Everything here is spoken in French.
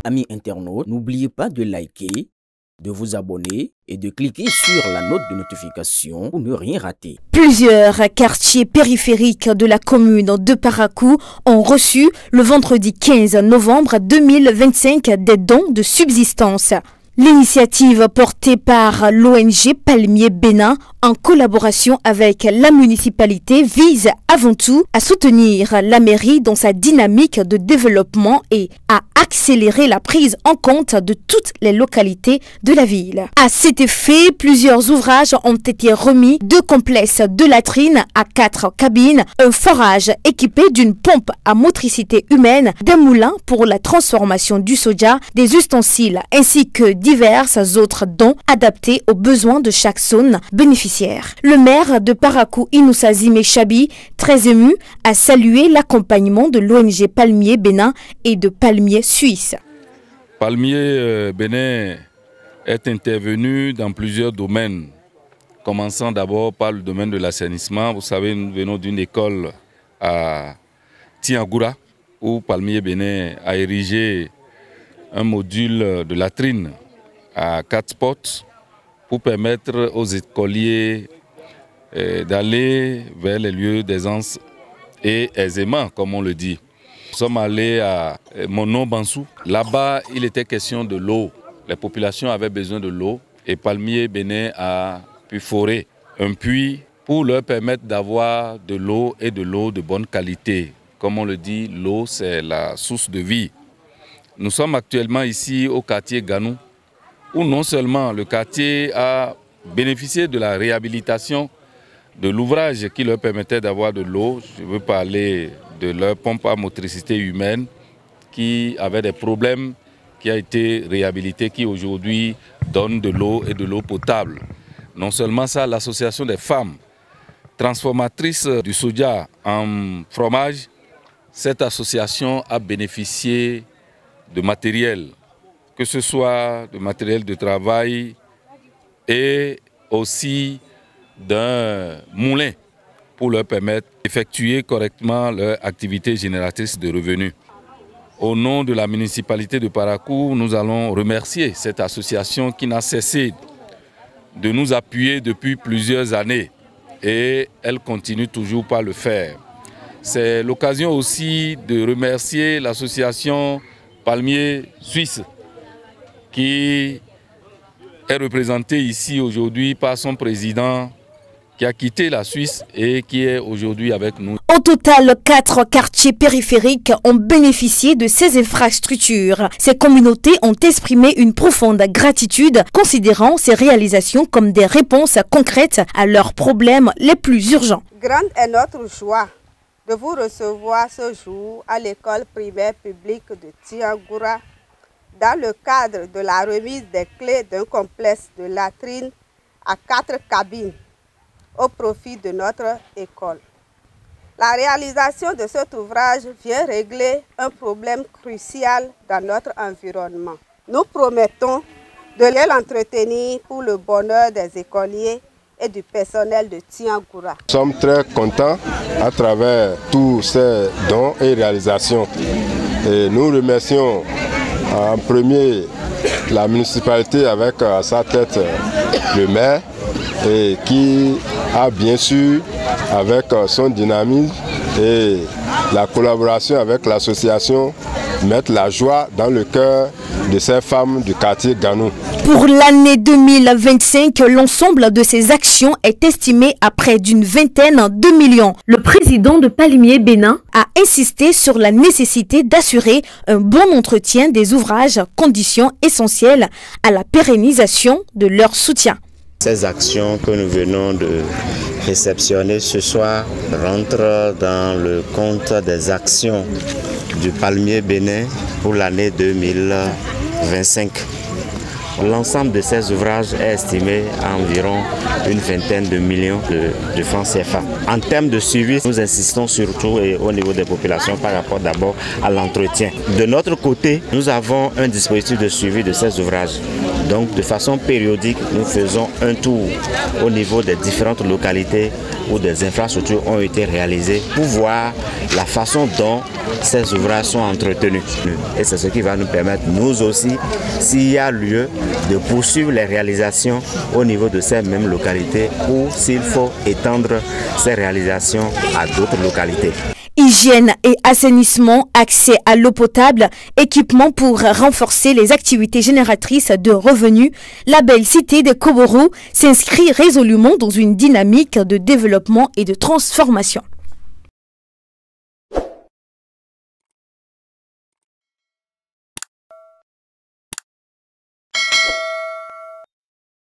Amis internautes, n'oubliez pas de liker, de vous abonner et de cliquer sur la note de notification pour ne rien rater. Plusieurs quartiers périphériques de la commune de Parakou ont reçu le vendredi 15 novembre 2025 des dons de subsistance. L'initiative portée par l'ONG Palmier Bénin en collaboration avec la municipalité vise avant tout à soutenir la mairie dans sa dynamique de développement et à accélérer la prise en compte de toutes les localités de la ville. À cet effet, plusieurs ouvrages ont été remis, 2 complexes de latrines à 4 cabines, un forage équipé d'une pompe à motricité humaine, d'un moulin pour la transformation du soja, des ustensiles ainsi que divers autres dons adaptés aux besoins de chaque zone bénéficiaire. Le maire de Parakou, Inoussa Zimé Chabi, très ému, a salué l'accompagnement de l'ONG Palmier Bénin et de Palmier Suisse. Palmier Bénin est intervenu dans plusieurs domaines, commençant d'abord par le domaine de l'assainissement. Vous savez, nous venons d'une école à Tiangoura, où Palmier Bénin a érigé un module de latrine à 4 spots pour permettre aux écoliers d'aller vers les lieux d'aisance et aisément, comme on le dit. Nous sommes allés à Mono-Bansou. Là-bas, il était question de l'eau. Les populations avaient besoin de l'eau et Palmier Bénin a pu forer un puits pour leur permettre d'avoir de l'eau et de l'eau de bonne qualité. Comme on le dit, l'eau, c'est la source de vie. Nous sommes actuellement ici au quartier Ganou, où non seulement le quartier a bénéficié de la réhabilitation de l'ouvrage qui leur permettait d'avoir de l'eau. Je veux parler de leur pompe à motricité humaine qui avait des problèmes, qui a été réhabilitée, qui aujourd'hui donne de l'eau et de l'eau potable. Non seulement ça, l'association des femmes transformatrices du soja en fromage, cette association a bénéficié de matériel, que ce soit de matériel de travail et aussi d'un moulin pour leur permettre d'effectuer correctement leur activité génératrice de revenus. Au nom de la municipalité de Parakou, nous allons remercier cette association qui n'a cessé de nous appuyer depuis plusieurs années et elle continue toujours par le faire. C'est l'occasion aussi de remercier l'association Palmier Suisse qui est représenté ici aujourd'hui par son président qui a quitté la Suisse et qui est aujourd'hui avec nous. Au total, 4 quartiers périphériques ont bénéficié de ces infrastructures. Ces communautés ont exprimé une profonde gratitude, considérant ces réalisations comme des réponses concrètes à leurs problèmes les plus urgents. Grande est notre joie de vous recevoir ce jour à l'école primaire publique de Tiangoura, dans le cadre de la remise des clés d'un complexe de latrines à 4 cabines au profit de notre école. La réalisation de cet ouvrage vient régler un problème crucial dans notre environnement. Nous promettons de l'entretenir pour le bonheur des écoliers et du personnel de Tiangoura. Nous sommes très contents à travers tous ces dons et réalisations. Et nous remercions en premier la municipalité avec à sa tête le maire et qui a bien sûr avec son dynamisme et la collaboration avec l'association mettre la joie dans le cœur de ces femmes du quartier Ganou. Pour l'année 2025, l'ensemble de ces actions est estimé à près d'une vingtaine de millions. Le président de Palmier Bénin a insisté sur la nécessité d'assurer un bon entretien des ouvrages, condition essentielle à la pérennisation de leur soutien. Ces actions que nous venons de réceptionner ce soir rentrent dans le compte des actions du Palmier Bénin pour l'année 2025. L'ensemble de ces ouvrages est estimé à environ une vingtaine de millions de francs CFA. En termes de suivi, nous insistons surtout au niveau des populations par rapport d'abord à l'entretien. De notre côté, nous avons un dispositif de suivi de ces ouvrages. Donc de façon périodique, nous faisons un tour au niveau des différentes localités où des infrastructures ont été réalisées pour voir la façon dont ces ouvrages sont entretenus. Et c'est ce qui va nous permettre, nous aussi, s'il y a lieu, de poursuivre les réalisations au niveau de ces mêmes localités ou s'il faut étendre ces réalisations à d'autres localités. Hygiène et assainissement, accès à l'eau potable, équipement pour renforcer les activités génératrices de revenus, la belle cité de Koboro s'inscrit résolument dans une dynamique de développement et de transformation.